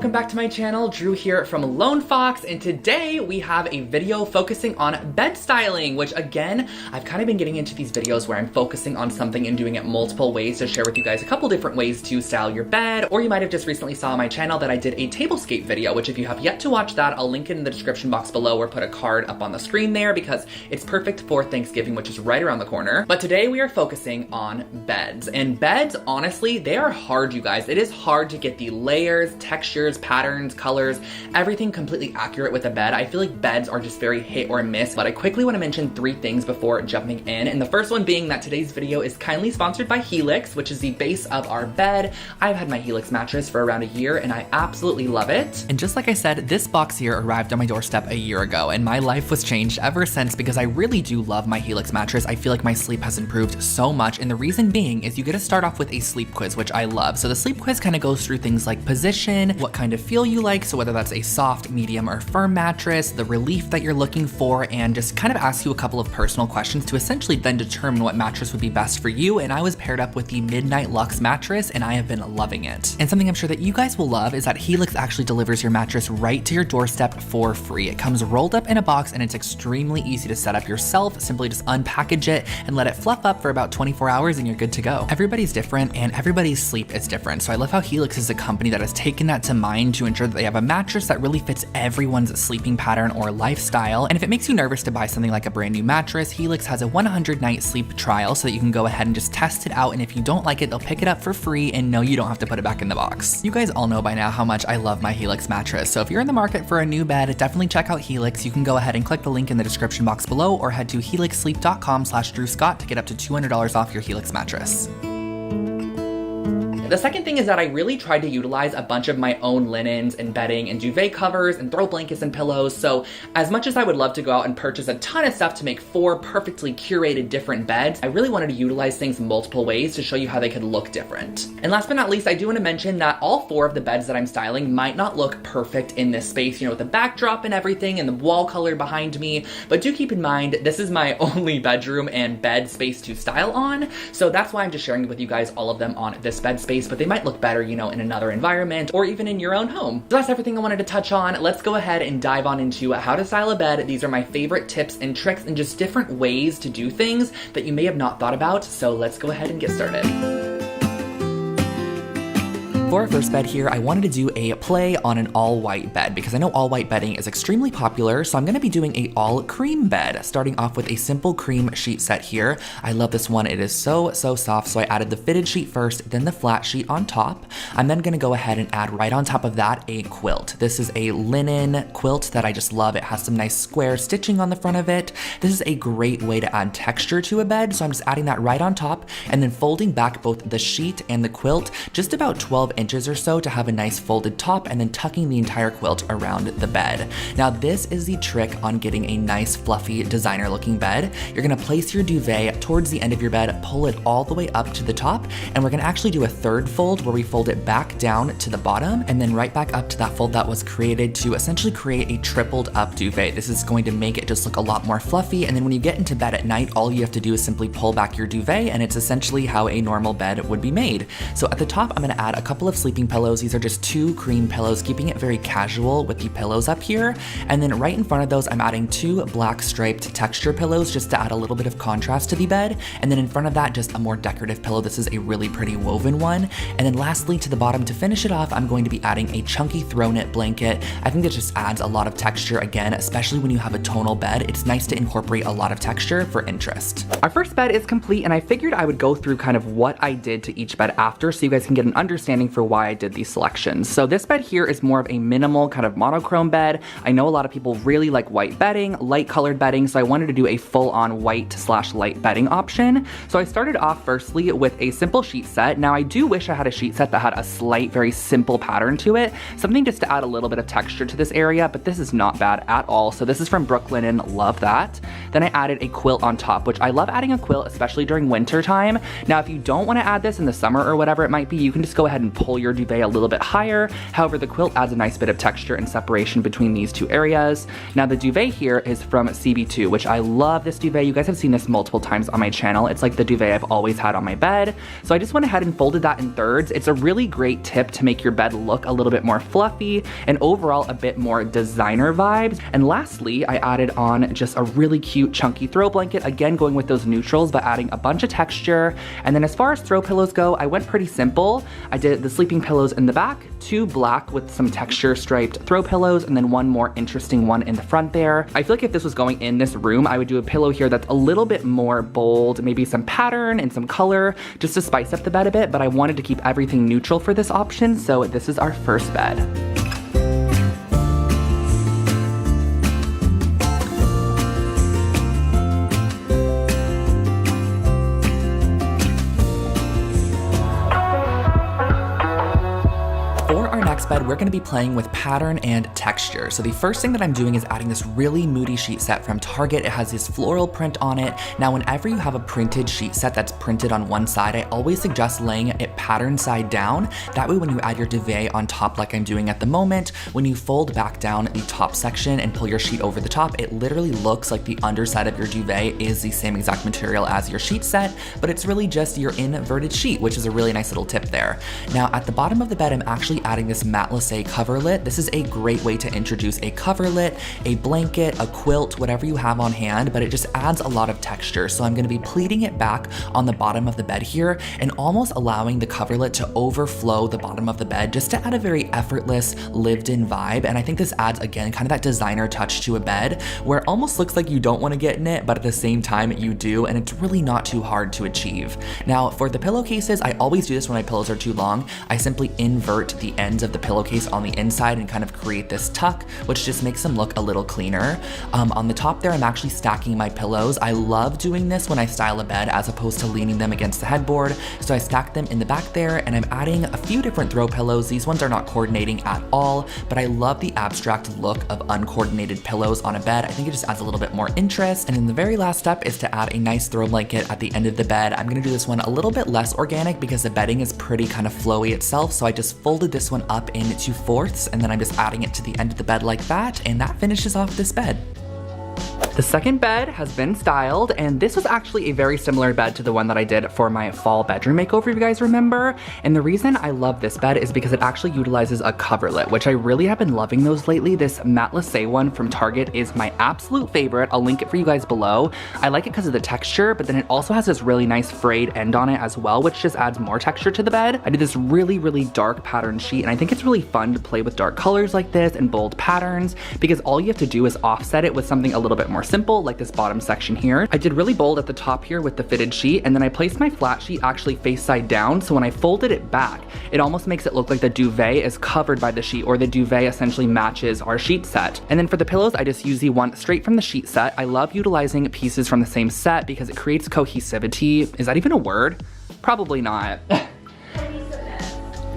welcome back to my channel. Drew here from Lone Fox, and today we have a video focusing on bed styling, which again, I've kind of been getting into these videos where I'm focusing on something and doing it multiple ways to share with you guys a couple different ways to style your bed. Or you might have just recently saw on my channel that I did a tablescape video, which if you have yet to watch that, I'll link it in the description box below or put a card up on the screen there because it's perfect for Thanksgiving, which is right around the corner. But today we are focusing on beds, and beds, honestly, they are hard, you guys. It is hard to get the layers, textures, patterns, colors, everything completely accurate with a bed. I feel like beds are just very hit or miss, but I quickly want to mention 3 things before jumping in. And the first one being that today's video is kindly sponsored by Helix, which is the base of our bed. I've had my Helix mattress for around a year and I absolutely love it. And just like I said, this box here arrived on my doorstep a year ago and my life was changed ever since because I really do love my Helix mattress. I feel like my sleep has improved so much, and the reason being is you get to start off with a sleep quiz, which I love. So the sleep quiz kind of goes through things like position, what kind of feel you like, so whether that's a soft, medium, or firm mattress, the relief that you're looking for, and just kind of asks you a couple of personal questions to essentially then determine what mattress would be best for you. And I was paired up with the Midnight Luxe mattress and I have been loving it. And something I'm sure that you guys will love is that Helix actually delivers your mattress right to your doorstep for free. It comes rolled up in a box and it's extremely easy to set up yourself. Simply just unpackage it and let it fluff up for about 24 hours and you're good to go. Everybody's different and everybody's sleep is different. So I love how Helix is a company that has taken that to mind to ensure that they have a mattress that really fits everyone's sleeping pattern or lifestyle. And if it makes you nervous to buy something like a brand new mattress, Helix has a 100-night sleep trial so that you can go ahead and just test it out. And if you don't like it, they'll pick it up for free and no, you don't have to put it back in the box. You guys all know by now how much I love my Helix mattress. So if you're in the market for a new bed, definitely check out Helix. You can go ahead and click the link in the description box below or head to helixsleep.com/DrewScott to get up to $200 off your Helix mattress. The second thing is that I really tried to utilize a bunch of my own linens and bedding and duvet covers and throw blankets and pillows. So as much as I would love to go out and purchase a ton of stuff to make 4 perfectly curated different beds, I really wanted to utilize things multiple ways to show you how they could look different. And last but not least, I do want to mention that all 4 of the beds that I'm styling might not look perfect in this space, you know, with the backdrop and everything and the wall color behind me. But do keep in mind, this is my only bedroom and bed space to style on. So that's why I'm just sharing with you guys all of them on this bed space, but they might look better, you know, in another environment or even in your own home. So that's everything I wanted to touch on. Let's go ahead and dive on into how to style a bed. These are my favorite tips and tricks and just different ways to do things that you may have not thought about. So let's go ahead and get started. For our first bed here, I wanted to do a play on an all-white bed because I know all-white bedding is extremely popular, so I'm going to be doing a all-cream bed, starting off with a simple cream sheet set here. I love this one. It is so soft, so I added the fitted sheet first, then the flat sheet on top. I'm then going to go ahead and add right on top of that a quilt. This is a linen quilt that I just love. It has some nice square stitching on the front of it. This is a great way to add texture to a bed, so I'm just adding that right on top and then folding back both the sheet and the quilt just about 12 inches or so to have a nice folded top and then tucking the entire quilt around the bed. Now this is the trick on getting a nice fluffy designer looking bed. You're gonna place your duvet towards the end of your bed, pull it all the way up to the top, and we're gonna actually do a third fold where we fold it back down to the bottom and then right back up to that fold that was created to essentially create a tripled up duvet. This is going to make it just look a lot more fluffy, and then when you get into bed at night, all you have to do is simply pull back your duvet and it's essentially how a normal bed would be made. So at the top, I'm gonna add a couple of sleeping pillows. These are just 2 cream pillows, keeping it very casual with the pillows up here. And then right in front of those, I'm adding 2 black striped texture pillows just to add a little bit of contrast to the bed. And then in front of that, just a more decorative pillow. This is a really pretty woven one. And then lastly, to the bottom, to finish it off, I'm going to be adding a chunky throw knit blanket. I think that just adds a lot of texture again, especially when you have a tonal bed. It's nice to incorporate a lot of texture for interest. Our first bed is complete, and I figured I would go through kind of what I did to each bed after so you guys can get an understanding for why I did these selections. So this bed here is more of a minimal kind of monochrome bed. I know a lot of people really like white bedding, light colored bedding, so I wanted to do a full-on white/light bedding option. So I started off firstly with a simple sheet set. Now I do wish I had a sheet set that had a slight, very simple pattern to it, something just to add a little bit of texture to this area, but this is not bad at all. So this is from Brooklinen, love that. Then I added a quilt on top, which I love adding a quilt, especially during winter time. Now, if you don't want to add this in the summer or whatever it might be, you can just go ahead and pull your duvet a little bit higher. However, the quilt adds a nice bit of texture and separation between these two areas. Now, the duvet here is from CB2, which I love this duvet. You guys have seen this multiple times on my channel. It's like the duvet I've always had on my bed. So I just went ahead and folded that in thirds. It's a really great tip to make your bed look a little bit more fluffy and overall a bit more designer vibes. And lastly, I added on just a really cute chunky throw blanket, again going with those neutrals but adding a bunch of texture. And then as far as throw pillows go, I went pretty simple. I did the sleeping pillows in the back, 2 black with some texture striped throw pillows, and then one more interesting one in the front there. I feel like if this was going in this room, I would do a pillow here that's a little bit more bold, maybe some pattern and some color just to spice up the bed a bit, but I wanted to keep everything neutral for this option, so this is our first bed. Bed, we're going to be playing with pattern and texture. So the first thing that I'm doing is adding this really moody sheet set from Target. It has this floral print on it. Now, whenever you have a printed sheet set that's printed on one side, I always suggest laying it pattern side down. That way, when you add your duvet on top like I'm doing at the moment, when you fold back down the top section and pull your sheet over the top, it literally looks like the underside of your duvet is the same exact material as your sheet set, but it's really just your inverted sheet, which is a really nice little tip there. Now, at the bottom of the bed, I'm actually adding this matte lisse coverlet. This is a great way to introduce a coverlet, a blanket, a quilt, whatever you have on hand, but it just adds a lot of texture. So I'm going to be pleating it back on the bottom of the bed here and almost allowing the coverlet to overflow the bottom of the bed just to add a very effortless, lived-in vibe. And I think this adds, again, kind of that designer touch to a bed where it almost looks like you don't want to get in it, but at the same time you do, and it's really not too hard to achieve. Now, for the pillowcases, I always do this when my pillows are too long. I simply invert the ends of the pillowcase on the inside and kind of create this tuck, which just makes them look a little cleaner. On the top there, I'm actually stacking my pillows. I love doing this when I style a bed as opposed to leaning them against the headboard. So I stack them in the back there, and I'm adding a few different throw pillows. These ones are not coordinating at all, but I love the abstract look of uncoordinated pillows on a bed. I think it just adds a little bit more interest. And then the very last step is to add a nice throw blanket at the end of the bed. I'm gonna do this one a little bit less organic because the bedding is pretty kind of flowy itself. So I just folded this one up into 4/4, and then I'm just adding it to the end of the bed like that, and that finishes off this bed. The second bed has been styled, and this was actually a very similar bed to the one that I did for my fall bedroom makeover, if you guys remember. And the reason I love this bed is because it actually utilizes a coverlet, which I really have been loving those lately. This matte lisse one from Target is my absolute favorite. I'll link it for you guys below. I like it because of the texture, but then it also has this really nice frayed end on it as well, which just adds more texture to the bed. I did this really, really dark pattern sheet, and I think it's really fun to play with dark colors like this and bold patterns because all you have to do is offset it with something a little bit more simple, like this bottom section here. I did really bold at the top here with the fitted sheet, and then I placed my flat sheet actually face side down, so when I folded it back, it almost makes it look like the duvet is covered by the sheet, or the duvet essentially matches our sheet set. And then for the pillows, I just use the one straight from the sheet set. I love utilizing pieces from the same set because it creates cohesivity. Is that even a word? Probably not.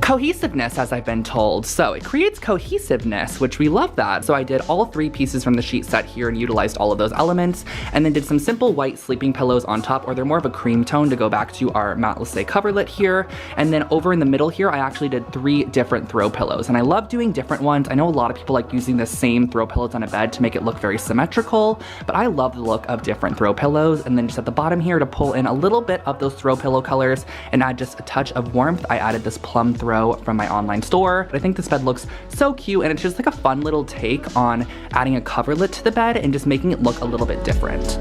Cohesiveness, as I've been told. So it creates cohesiveness, which we love that. So I did all 3 pieces from the sheet set here and utilized all of those elements, and then did some simple white sleeping pillows on top, or they're more of a cream tone to go back to our matte lisse coverlet here. And then over in the middle here, I actually did 3 different throw pillows, and I love doing different ones. I know a lot of people like using the same throw pillows on a bed to make it look very symmetrical, but I love the look of different throw pillows. And then just at the bottom here to pull in a little bit of those throw pillow colors and add just a touch of warmth, I added this plum throw from my online store. But I think this bed looks so cute, and it's just like a fun little take on adding a coverlet to the bed and just making it look a little bit different.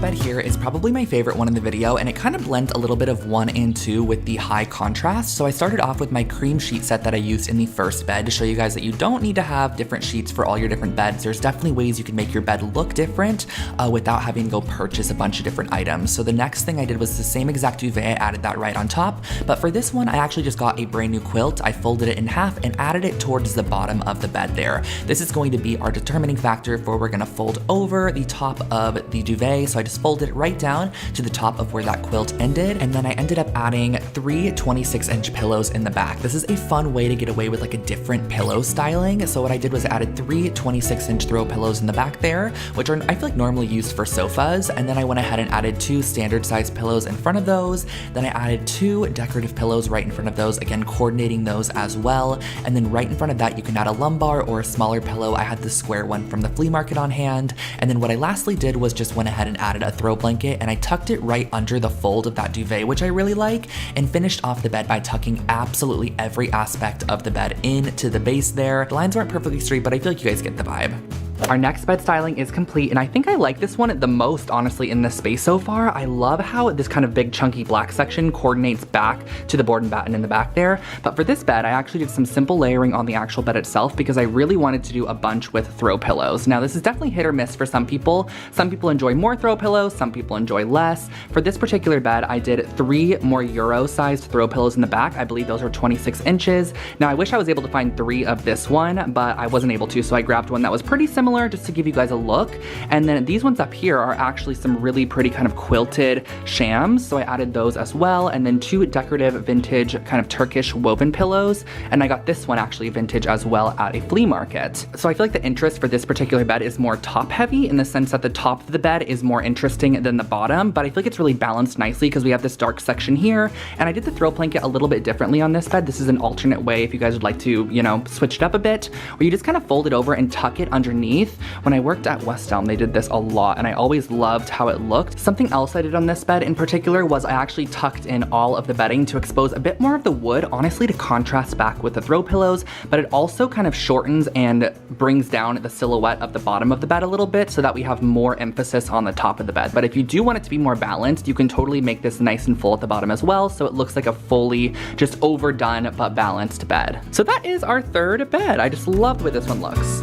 Bed here is probably my favorite one in the video, and it kind of blends a little bit of 1 and 2 with the high contrast. So I started off with my cream sheet set that I used in the first bed to show you guys that you don't need to have different sheets for all your different beds. There's definitely ways you can make your bed look different without having to go purchase a bunch of different items. So the next thing I did was the same exact duvet. I added that right on top, but for this one I actually just got a brand new quilt. I folded it in half and added it towards the bottom of the bed there. This is going to be our determining factor for we're going to fold over the top of the duvet. So I just folded it right right down to the top of where that quilt ended. And then I ended up adding 3 26-inch pillows in the back. This is a fun way to get away with like a different pillow styling. So what I did was added 3 26-inch throw pillows in the back there, which are I feel like normally used for sofas. And then I went ahead and added 2 standard size pillows in front of those. Then I added 2 decorative pillows right in front of those, again coordinating those as well. And then right in front of that you can add a lumbar or a smaller pillow. I had the square one from the flea market on hand. And then what I lastly did was just went ahead and added a throw blanket, and I tucked it right under the fold of that duvet, which I really like, and finished off the bed by tucking absolutely every aspect of the bed into the base there. The lines weren't perfectly straight, but I feel like you guys get the vibe. Our next bed styling is complete, and I think I like this one the most, honestly, in this space so far. I love how this kind of big chunky black section coordinates back to the board and batten in the back there. But for this bed, I actually did some simple layering on the actual bed itself because I really wanted to do a bunch with throw pillows. Now, this is definitely hit or miss for some people. Some people enjoy more throw pillows, some people enjoy less. For this particular bed, I did 3 more Euro-sized throw pillows in the back. I believe those are 26 inches. Now, I wish I was able to find 3 of this one, but I wasn't able to, so I grabbed one that was pretty similar just to give you guys a look. And then these ones up here are actually some really pretty kind of quilted shams, so I added those as well. And then 2 decorative vintage kind of Turkish woven pillows, and I got this one actually vintage as well at a flea market. So I feel like the interest for this particular bed is more top heavy in the sense that the top of the bed is more interesting than the bottom, but I feel like it's really balanced nicely because we have this dark section here. And I did the throw blanket a little bit differently on this bed. This is an alternate way if you guys would like to, you know, switch it up a bit, where you just kind of fold it over and tuck it underneath. When I worked at West Elm, they did this a lot, and I always loved how it looked. Something else I did on this bed in particular was I actually tucked in all of the bedding to expose a bit more of the wood, honestly, to contrast back with the throw pillows, but it also kind of shortens and brings down the silhouette of the bottom of the bed a little bit so that we have more emphasis on the top of the bed. But if you do want it to be more balanced, you can totally make this nice and full at the bottom as well, so it looks like a fully just overdone but balanced bed. So that is our third bed. I just love the way this one looks.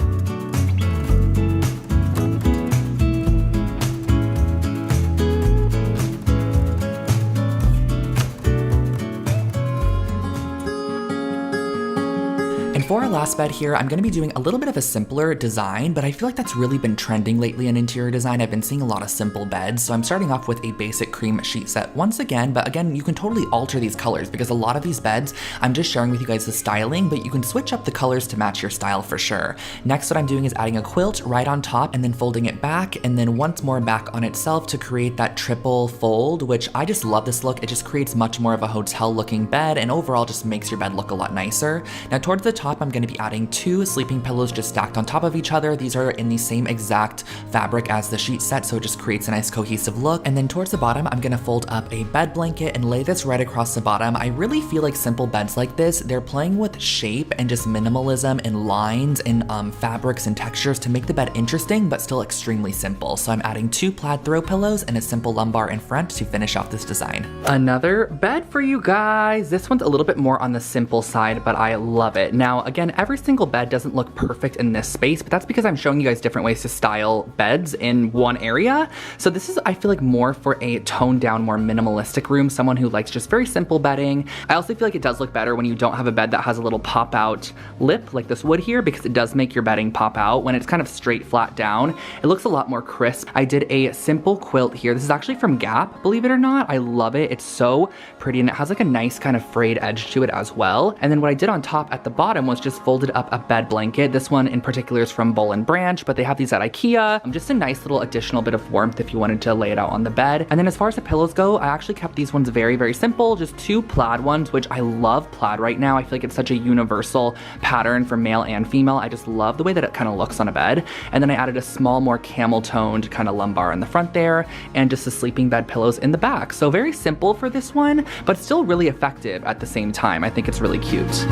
For our last bed here, I'm gonna be doing a little bit of a simpler design, but I feel like that's really been trending lately in interior design. I've been seeing a lot of simple beds, so I'm starting off with a basic cream sheet set once again, but again, you can totally alter these colors because a lot of these beds, I'm just sharing with you guys the styling, but you can switch up the colors to match your style for sure. Next, what I'm doing is adding a quilt right on top and then folding it back, and then once more back on itself to create that triple fold, which I just love this look. It just creates much more of a hotel looking bed and overall just makes your bed look a lot nicer. Now towards the top, I'm going to be adding 2 sleeping pillows just stacked on top of each other. These are in the same exact fabric as the sheet set, so it just creates a nice cohesive look. And then towards the bottom, I'm going to fold up a bed blanket and lay this right across the bottom. I really feel like simple beds like this, they're playing with shape and just minimalism and lines and fabrics and textures to make the bed interesting but still extremely simple. So I'm adding 2 plaid throw pillows and a simple lumbar in front to finish off this design. Another bed for you guys. This one's a little bit more on the simple side, but I love it. Now, again, every single bed doesn't look perfect in this space, but that's because I'm showing you guys different ways to style beds in one area. So this is, I feel like, more for a toned down, more minimalistic room, someone who likes just very simple bedding. I also feel like it does look better when you don't have a bed that has a little pop out lip like this would here, because it does make your bedding pop out. When it's kind of straight flat down, it looks a lot more crisp. I did a simple quilt here. This is actually from Gap, believe it or not. I love it. It's so pretty, and it has like a nice kind of frayed edge to it as well. And then what I did on top at the bottom was just folded up a bed blanket. This one in particular is from Boll & Branch, but they have these at IKEA. Just a nice little additional bit of warmth if you wanted to lay it out on the bed. And then as far as the pillows go, I actually kept these ones very, very simple. Just 2 plaid ones, which I love plaid right now. I feel like it's such a universal pattern for male and female. I just love the way that it kind of looks on a bed. And then I added a small, more camel toned kind of lumbar in the front there, and just the sleeping bed pillows in the back. So very simple for this one, but still really effective at the same time. I think it's really cute.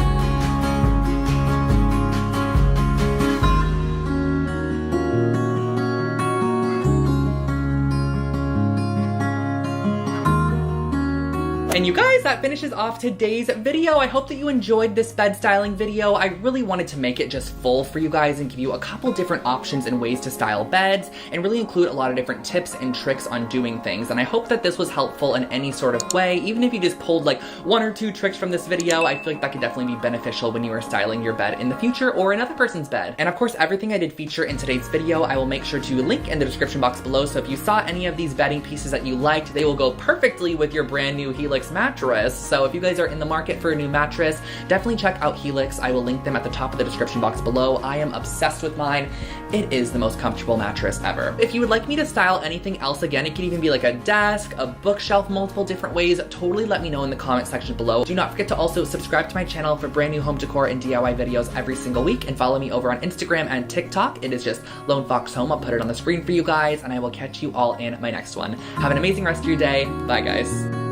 And you guys, that finishes off today's video. I hope that you enjoyed this bed styling video. I really wanted to make it just full for you guys and give you a couple different options and ways to style beds and really include a lot of different tips and tricks on doing things. And I hope that this was helpful in any sort of way. Even if you just pulled like 1 or 2 tricks from this video, I feel like that could definitely be beneficial when you are styling your bed in the future or another person's bed. And of course, everything I did feature in today's video, I will make sure to link in the description box below. So if you saw any of these bedding pieces that you liked, they will go perfectly with your brand new Helix mattress. So if you guys are in the market for a new mattress, definitely check out Helix. I will link them at the top of the description box below. I am obsessed with mine. It is the most comfortable mattress ever. If you would like me to style anything else, again, it could even be like a desk, a bookshelf, multiple different ways, totally let me know in the comment section below. Do not forget to also subscribe to my channel for brand new home decor and DIY videos every single week, and follow me over on Instagram and TikTok. It is just Lone Fox Home. I'll put it on the screen for you guys, and I will catch you all in my next one. Have an amazing rest of your day. Bye, guys.